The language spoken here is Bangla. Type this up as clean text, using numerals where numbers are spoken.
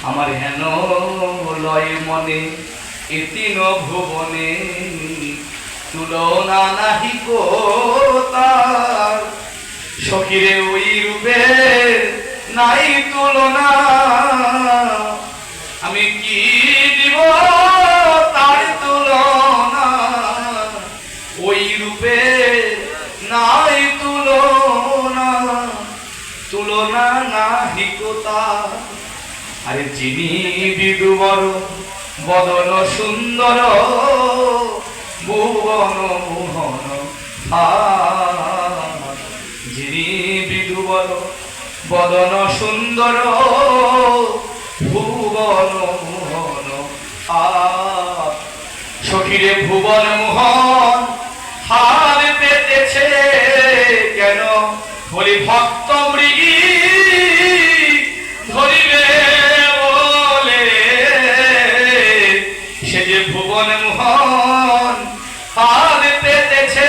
আমার হেন লয় মনে এতিন ভুবনে তুলনা নাহি কো তার সখীরে ওই রূপে নাই তুলনা আমি কি দিব তার তুলনা ওই রূপে নাই তুলনা তুলনা নাহি কো তার আরে যিনি বিদুবর বদন সুন্দর ভুবন মোহন যিনি বিদুবর বদন সুন্দর ভুবন মোহন সখীরে ভুবন মোহন হার পেতেছে কেন বলি ভক্ত মৃগী ধরিবে বলে সে যে ভুবন মোহন হার পেতেছে